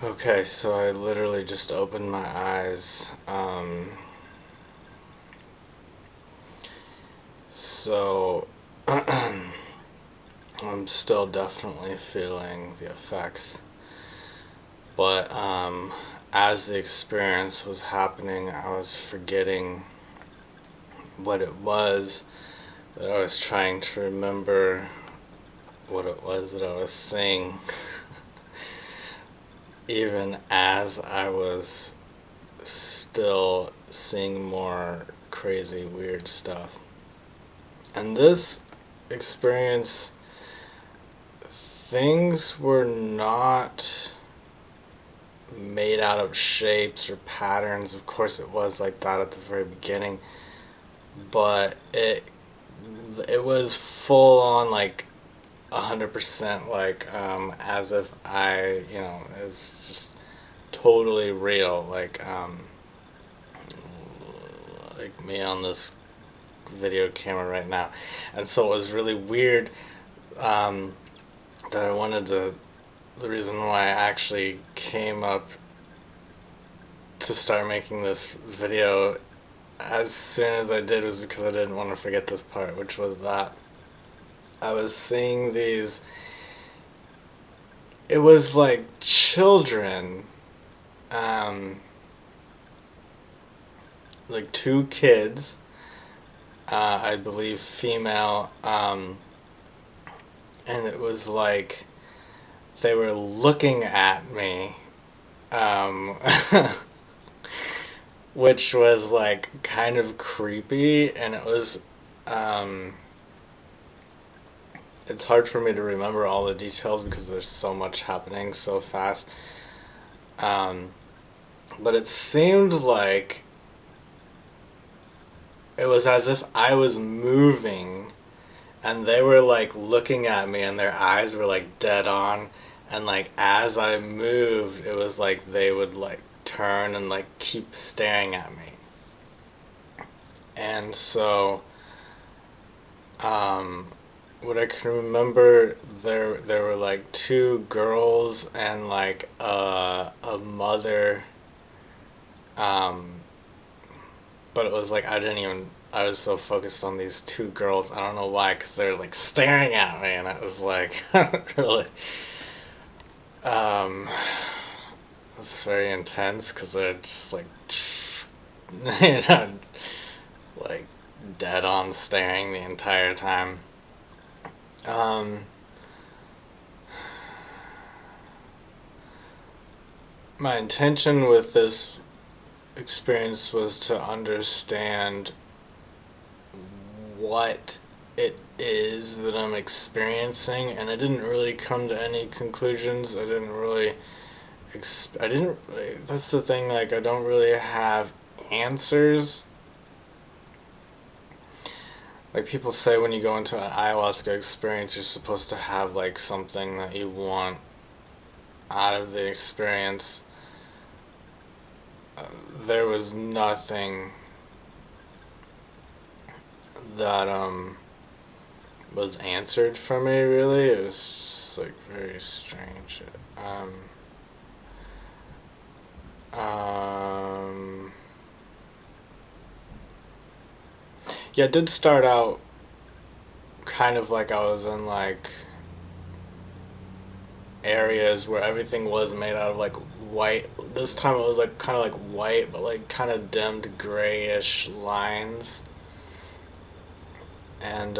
Okay, so I literally just opened my eyes. So I'm still definitely feeling the effects. But as the experience was happening, I was forgetting what it was that I was trying to remember, what it was that I was seeing, even as I was still seeing more crazy, weird stuff. And this experience, things were not made out of shapes or patterns. Of course, it was like that at the very beginning, but it was full on like 100% like as if it's just totally real, like me on this video camera right now. And so it was really weird, um, that I wanted to. The reason why I actually came up to start making this video as soon as I did was because I didn't want to forget this part, which was that I was seeing these. It was like children, um, like two kids, I believe female, and it was like they were looking at me, um, which was like kind of creepy, and it was, um, it's hard for me to remember all the details because there's so much happening so fast. Um, but it seemed like it was as if I was moving and they were like looking at me and their eyes were like dead on, and like as I moved it was like they would like turn and like keep staring at me. And so um what I can remember, there were like two girls and like a mother, um but it was like I was so focused on these two girls. I don't know why, because they're like staring at me, and it was like really, um, it's very intense because they're just like, you know, like dead on staring the entire time. Um, my intention with this experience was to understand what it is that I'm experiencing, and I didn't really come to any conclusions. I didn't really. I didn't. That's the thing. Like, I don't really have answers. Like people say, when you go into an ayahuasca experience, you're supposed to have like something that you want out of the experience. There was nothing that was answered for me, really. It was just like very strange. Um, yeah, it did start out kind of like I was in like areas where everything was made out of like white. This time it was like kind of like white, but like kind of dimmed grayish lines. And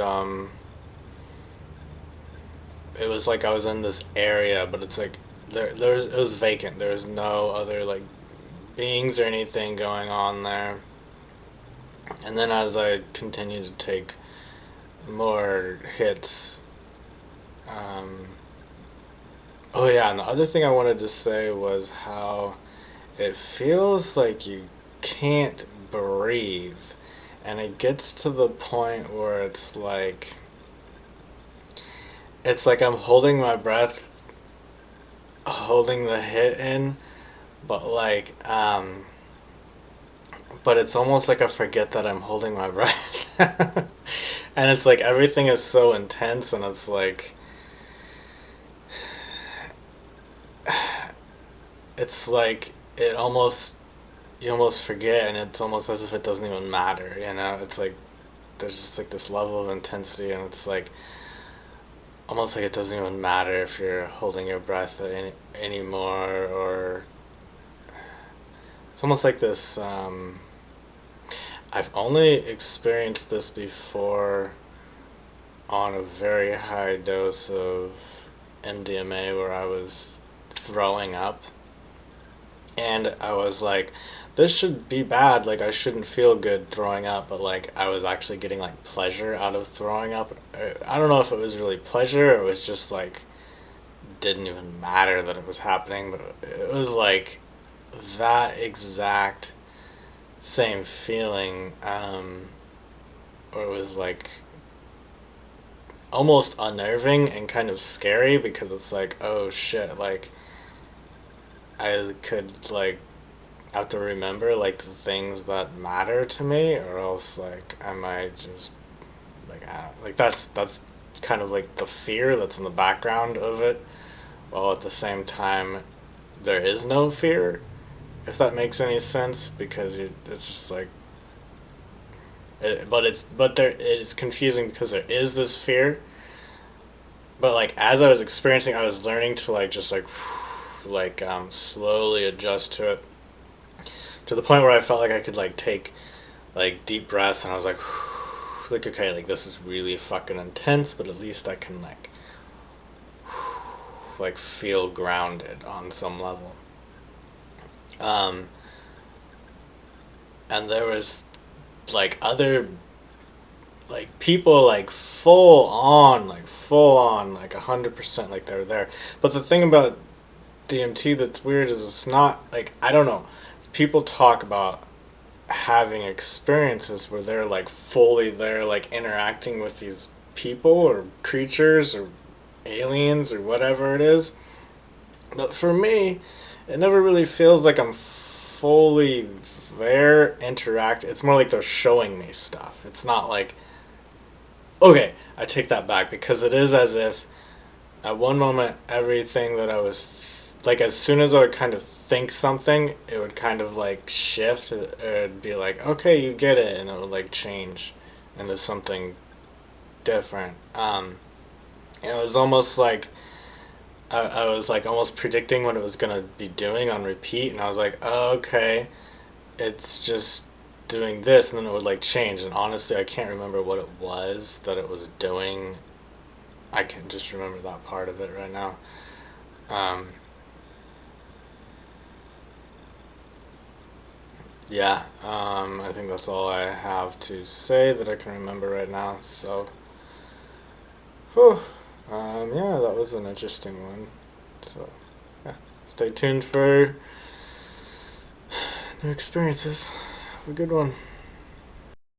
it was like I was in this area, but it's like it was vacant. There was no other like beings or anything going on there. And then as I continued to take more hits, um, oh yeah, and the other thing I wanted to say was how it feels like you can't breathe, and it gets to the point where it's like I'm holding my breath, holding the hit in, but but it's almost like I forget that I'm holding my breath. And it's like everything is so intense, and it's like it's like it almost you almost forget, and it's almost as if it doesn't even matter. It's like there's just like this level of intensity, and it's like almost like it doesn't even matter if you're holding your breath anymore, or it's almost like this. I've only experienced this before on a very high dose of MDMA where I was throwing up, and I was like, this should be bad, like I shouldn't feel good throwing up, but like I was actually getting like pleasure out of throwing up. I don't know if it was really pleasure or it was just like didn't even matter that it was happening, but it was like that exact same feeling, or it was like almost unnerving and kind of scary because it's like, oh shit, like I could like have to remember like the things that matter to me, or else like I might just like I don't, like that's kind of like the fear that's in the background of it, while at the same time there is no fear, if that makes any sense, because it's just like but there it's confusing because there is this fear, but like as I was experiencing, I was learning to like just like slowly adjust to it, to the point where I felt like I could like take like deep breaths, and I was like okay, like this is really fucking intense, but at least I can like feel grounded on some level. Um, and there was like other like people like full on like 100% like they were there. But the thing about DMT that's weird is it's not like, I don't know. People talk about having experiences where they're like fully there, like interacting with these people or creatures or aliens or whatever it is. But for me, it never really feels like I'm fully there interact. It's more like they're showing me stuff. It's not like, okay, I take that back, because it is as if at one moment everything that I was like, as soon as I would kind of think something, it would kind of like shift. It'd be like, okay, you get it, and it would like change into something different. And it was almost like I was like almost predicting what it was gonna be doing on repeat, and I was like, oh, okay, it's just doing this, and then it would like change. And honestly, I can't remember what it was that it was doing. I can just remember that part of it right now. Um, yeah, I think that's all I have to say that I can remember right now. So, whew, yeah, that was an interesting one. So, yeah, stay tuned for new experiences. Have a good one.